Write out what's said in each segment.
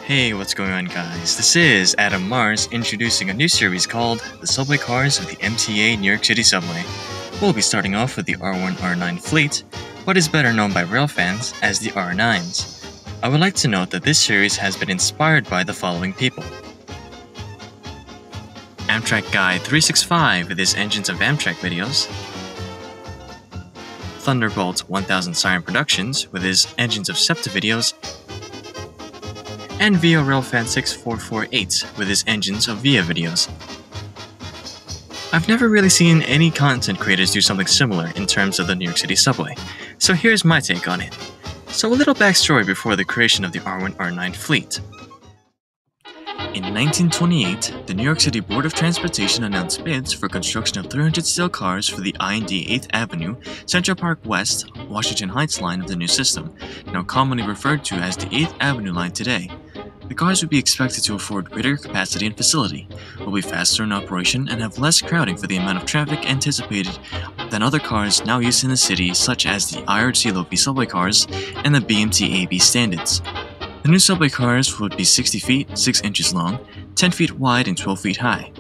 Hey, what's going on, guys? This is Adam Mars introducing a new series called The Subway Cars of the MTA New York City Subway. We'll be starting off with the R1 R9 fleet, what is better known by rail fans as the Arnines. I would like to note that this series has been inspired by the following people. Amtrak Guy 365 with his Engines of Amtrak videos, Thunderbolt 1000 Siren Productions with his Engines of SEPTA videos, and VIA Railfan 6448 with his Engines of VIA videos. I've never really seen any content creators do something similar in terms of the New York City subway, so here's my take on it. So a little backstory before the creation of the R1 R9 fleet. In 1928, the New York City Board of Transportation announced bids for construction of 300 steel cars for the I&D 8th Avenue, Central Park West, Washington Heights line of the new system, now commonly referred to as the 8th Avenue line today. The cars would be expected to afford greater capacity and facility, will be faster in operation, and have less crowding for the amount of traffic anticipated than other cars now used in the city, such as the IRC Low-V subway cars and the BMT AB standards. The new subway cars would be 60 feet, 6 inches long, 10 feet wide, and 12 feet high.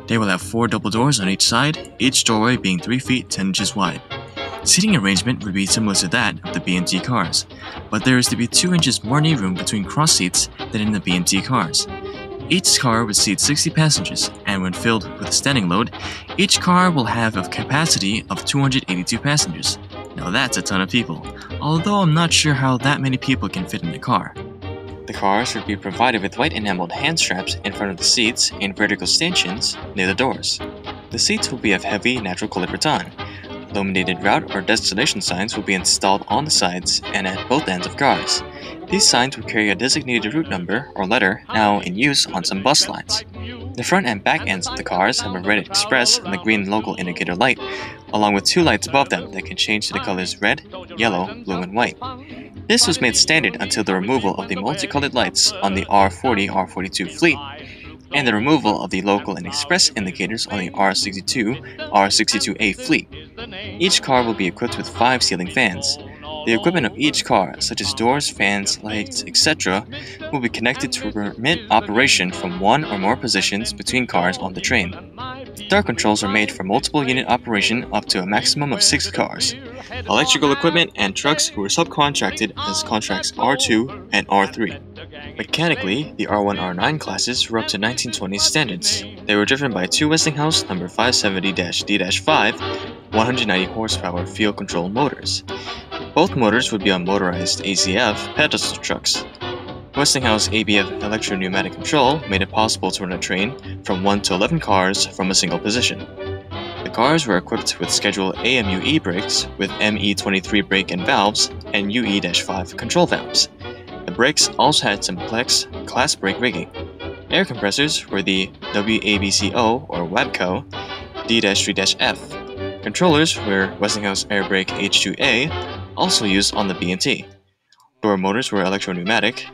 They will have 4 double doors on each side, each doorway being 3 feet, 10 inches wide. Seating arrangement would be similar to that of the BMT cars, but there is to be 2 inches more knee room between cross seats than in the BMT cars. Each car would seat 60 passengers, and when filled with a standing load, each car will have a capacity of 282 passengers. Now that's a ton of people, although I'm not sure how that many people can fit in the car. The cars would be provided with white enameled hand straps in front of the seats in vertical stanchions near the doors. The seats will be of heavy natural colored rattan. Illuminated route or destination signs will be installed on the sides and at both ends of cars. These signs will carry a designated route number or letter now in use on some bus lines. The front and back ends of the cars have a red express and the green local indicator light, along with 2 lights above them that can change to the colors red, yellow, blue, and white. This was made standard until the removal of the multicolored lights on the R40-R42 fleet, and the removal of the local and express indicators on the R62-R62A fleet. Each car will be equipped with 5 ceiling fans. The equipment of each car, such as doors, fans, lights, etc., will be connected to permit operation from 1 or more positions between cars on the train. Door controls are made for multiple unit operation up to a maximum of 6 cars. Electrical equipment and trucks were subcontracted as contracts R2 and R3. Mechanically, the R1 R9 classes were up to 1920 standards. They were driven by 2 Westinghouse No. 570-D-5 190 horsepower field control motors. Both motors would be on motorized ACF pedestal trucks. Westinghouse ABF electro-pneumatic control made it possible to run a train from 1 to 11 cars from a single position. The cars were equipped with scheduled AMUE brakes with ME23 brake and valves and UE-5 control valves. The brakes also had some class brake rigging. Air compressors were the WABCO or WABCO D-3-F. Controllers were Westinghouse Air Brake H2A, also used on the BMT. Door motors were electro-pneumatic,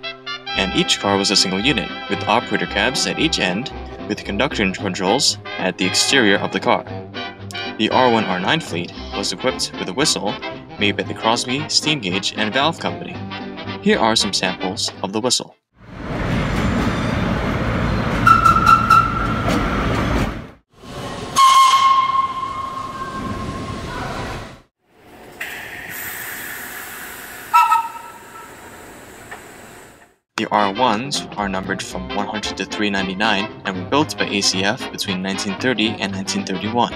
and each car was a single unit, with operator cabs at each end, with conduction controls at the exterior of the car. The R1 R9 fleet was equipped with a whistle made by the Crosby Steam Gauge and Valve Company. Here are some samples of the whistle. The R1s are numbered from 100 to 399 and were built by ACF between 1930 and 1931.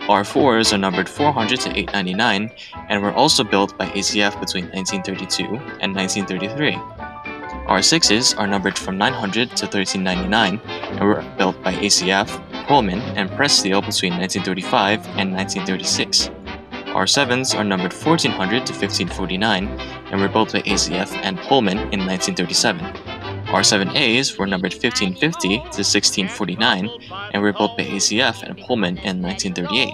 R4s are numbered 400 to 899 and were also built by ACF between 1932 and 1933. R6s are numbered from 900 to 1399 and were built by ACF, Pullman, and Press Steel between 1935 and 1936. R7s are numbered 1400 to 1549 and were built by ACF and Pullman in 1937. R7As were numbered 1550 to 1649 and were built by ACF and Pullman in 1938.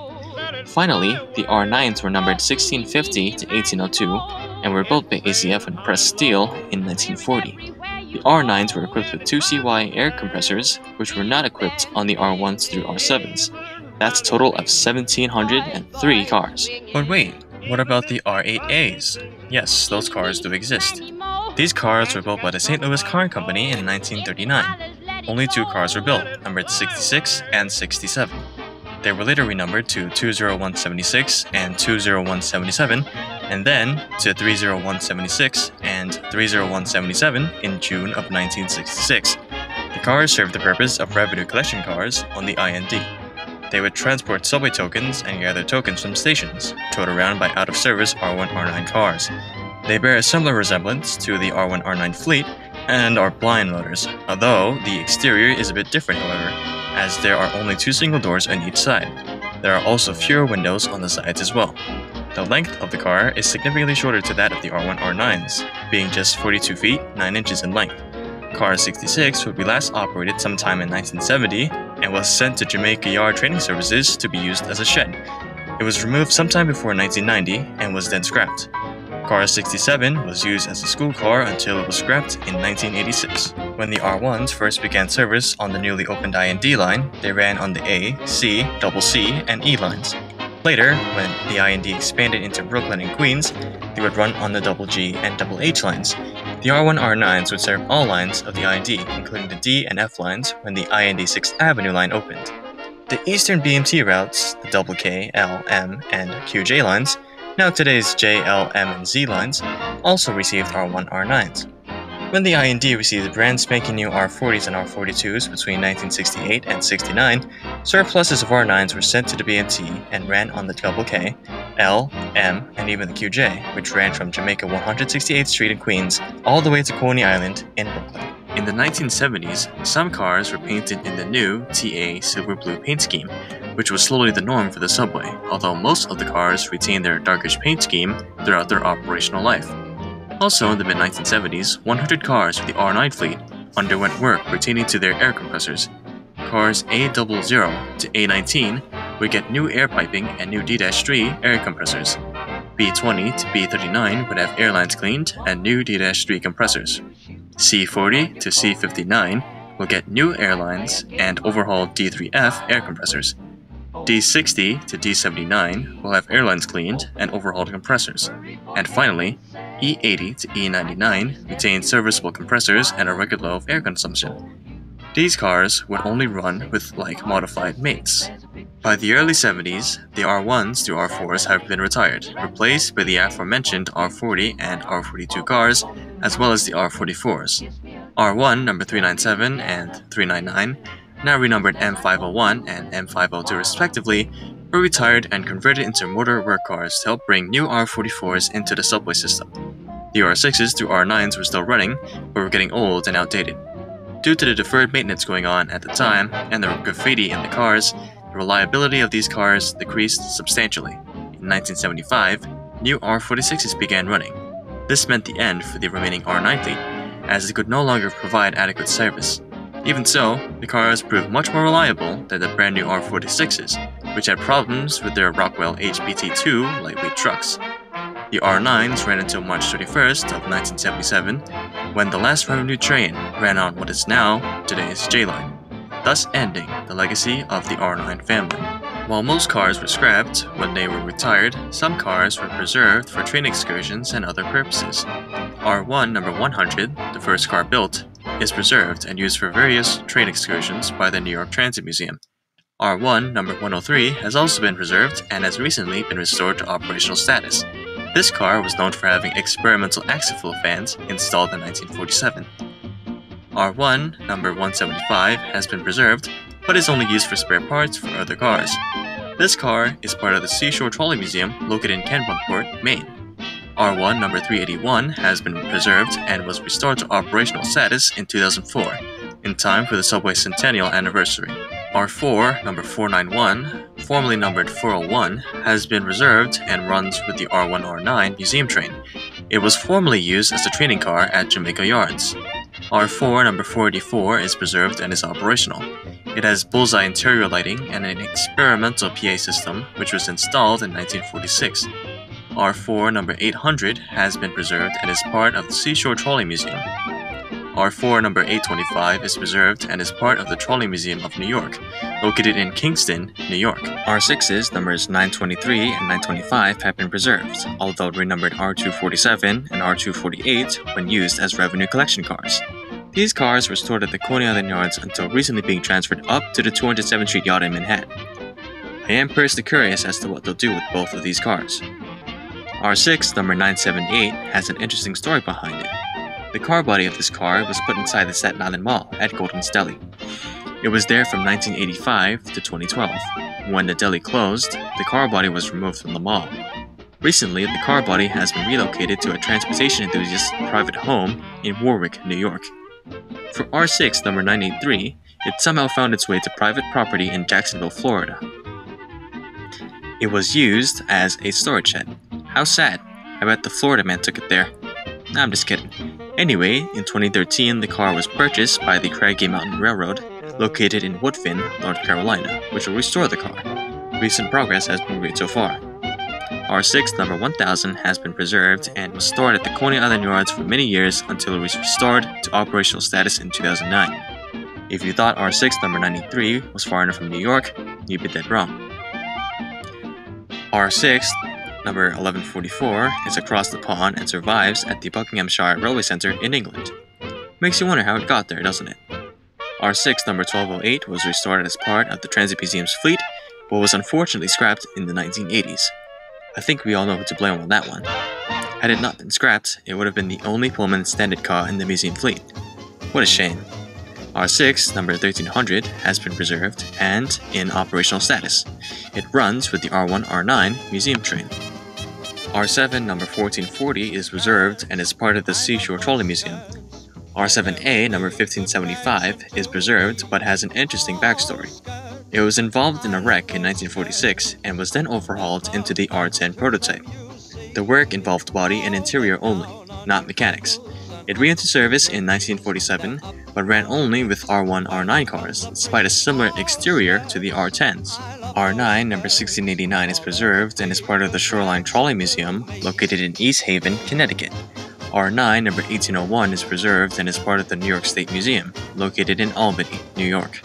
Finally, the R9s were numbered 1650 to 1802 and were built by ACF and Press Steel in 1940. The R9s were equipped with 2 CY air compressors, which were not equipped on the R1s through R7s. That's a total of 1,703 cars. But wait, What about the R8As? Yes, those cars do exist. These cars were built by the St. Louis Car Company in 1939. Only two cars were built, numbered 66 and 67. They were later renumbered to 20176 and 20177, and then to 30176 and 30177 in June of 1966. The cars served the purpose of revenue collection cars on the IND. They would transport subway tokens and gather tokens from stations, towed around by out-of-service R1 R9 cars. They bear a similar resemblance to the R1 R9 fleet and are blind motors, although the exterior is a bit different, however, as there are only two single doors on each side. There are also fewer windows on the sides as well. The length of the car is significantly shorter to that of the R1 R9s, being just 42 feet 9 inches in length. Car 66 would be last operated sometime in 1970 and was sent to Jamaica Yard Training Services to be used as a shed. It was removed sometime before 1990 and was then scrapped. Car 67 was used as a school car until it was scrapped in 1986. When the R1s first began service on the newly opened IND line, they ran on the A, C, CC, and E lines. Later, when the IND expanded into Brooklyn and Queens, they would run on the G and H lines. The R1 R9s would serve all lines of the IND, including the D and F lines when the IND 6th Avenue line opened. The Eastern BMT routes, the K, L, M, and QJ lines, now today's J, L, M, and Z lines, also received R1 R9s. When the IND received the brand spanking new R40s and R42s between 1968 and 69, surpluses of R9s were sent to the BMT and ran on the K, L, M, and even the QJ, which ran from Jamaica 168th Street in Queens all the way to Coney Island in Brooklyn. In the 1970s, some cars were painted in the new TA silver blue paint scheme, which was slowly the norm for the subway, although most of the cars retained their darkish paint scheme throughout their operational life. Also in the mid-1970s, 100 cars of the R9 fleet underwent work pertaining to their air compressors. Cars A00 to A19 would get new air piping and new D-3 air compressors. B20 to B39 would have airlines cleaned and new D-3 compressors. C40 to C59 will get new airlines and overhauled D3F air compressors. D60 to D79 will have airlines cleaned and overhauled compressors. And finally, E80 to E99 retain serviceable compressors and a record low of air consumption. These cars would only run with modified mates. By the early 70s, the R1s to R4s have been retired, replaced by the aforementioned R40 and R42 cars, as well as the R44s. R1 number 397 and 399, now renumbered M501 and M502 respectively, were retired and converted into motor work cars to help bring new R44s into the subway system. The R6s to R9s were still running, but were getting old and outdated. Due to the deferred maintenance going on at the time and the graffiti in the cars, the reliability of these cars decreased substantially. In 1975, new R46s began running. This meant the end for the remaining R9 fleet, as they could no longer provide adequate service. Even so, the cars proved much more reliable than the brand new R46s, which had problems with their Rockwell HPT-2 lightweight trucks. The R9s ran until March 31st of 1977, when the last revenue train ran on what is now today's J-Line, thus ending the legacy of the R9 family. While most cars were scrapped when they were retired, some cars were preserved for train excursions and other purposes. R1 number 100, the first car built, is preserved and used for various train excursions by the New York Transit Museum. R1 number 103 has also been preserved and has recently been restored to operational status. This car was known for having experimental axle flow fans installed in 1947. R1 number 175 has been preserved, but is only used for spare parts for other cars. This car is part of the Seashore Trolley Museum located in Kennebunkport, Maine. R1 number 381 has been preserved and was restored to operational status in 2004, in time for the subway centennial anniversary. R4 number 491, formerly numbered 401, has been reserved and runs with the R1 R9 museum train. It was formerly used as a training car at Jamaica Yards. R4 number 484 is preserved and is operational. It has bullseye interior lighting and an experimental PA system which was installed in 1946. R4 number 800 has been preserved and is part of the Seashore Trolley Museum. R4 number 825 is preserved and is part of the Trolley Museum of New York, located in Kingston, New York. R6's numbers 923 and 925 have been preserved, although renumbered R247 and R248 when used as revenue collection cars. These cars were stored at the Coney Island yards until recently being transferred up to the 207th Street Yard in Manhattan. I am personally curious as to what they'll do with both of these cars. R6 number 978 has an interesting story behind it. The car body of this car was put inside the Staten Island Mall at Golden's Deli. It was there from 1985 to 2012. When the deli closed, the car body was removed from the mall. Recently, the car body has been relocated to a transportation enthusiast's private home in Warwick, New York. For R6 number 983, it somehow found its way to private property in Jacksonville, Florida. It was used as a storage shed. How sad. I bet the Florida man took it there. Nah, I'm just kidding. Anyway, in 2013, the car was purchased by the Craggy Mountain Railroad, located in Woodfin, North Carolina, which will restore the car. Recent progress has been great so far. R6 number 1000 has been preserved and was stored at the Coney Island yards for many years until it was restored to operational status in 2009. If you thought R6 number 93 was far enough from New York, you'd be dead wrong. R6 number 1144 is across the pond and survives at the Buckinghamshire Railway Centre in England. Makes you wonder how it got there, doesn't it? R6 number 1208 was restored as part of the Transit Museum's fleet, but was unfortunately scrapped in the 1980s. I think we all know who to blame on that one. Had it not been scrapped, it would have been the only Pullman standard car in the museum fleet. What a shame. R6 number 1300 has been preserved and in operational status. It runs with the R1 R9 museum train. R7 number 1440 is preserved and is part of the Seashore Trolley Museum. R7A number 1575 is preserved but has an interesting backstory. It was involved in a wreck in 1946 and was then overhauled into the R10 prototype. The work involved body and interior only, not mechanics. It re-entered service in 1947, but ran only with R1 R9 cars, despite a similar exterior to the R10s. R9 number 1689 is preserved and is part of the Shoreline Trolley Museum, located in East Haven, Connecticut. R9 number 1801 is preserved and is part of the New York State Museum, located in Albany, New York.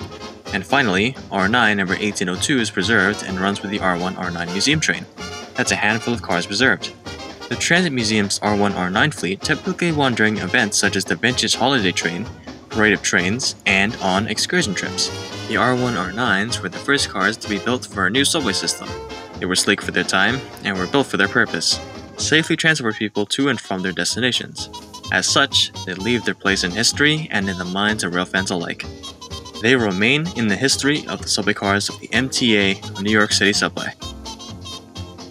And finally, R9 number 1802 is preserved and runs with the R1 R9 museum train. That's a handful of cars preserved. The Transit Museum's R1 R9 fleet typically won during events such as the Vintage Holiday Train, Parade of Trains, and on excursion trips. The R1 R9s were the first cars to be built for a new subway system. They were sleek for their time and were built for their purpose: safely transport people to and from their destinations. As such, they leave their place in history and in the minds of rail fans alike. They remain in the history of the subway cars of the MTA New York City Subway.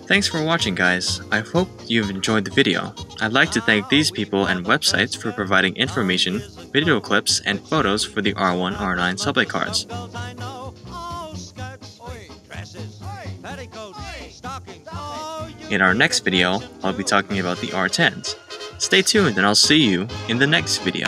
Thanks for watching, guys. I hope you've enjoyed the video. I'd like to thank these people and websites for providing information, video clips, and photos for the R1 R9 subway cars. In our next video, I'll be talking about the R10s. Stay tuned and I'll see you in the next video.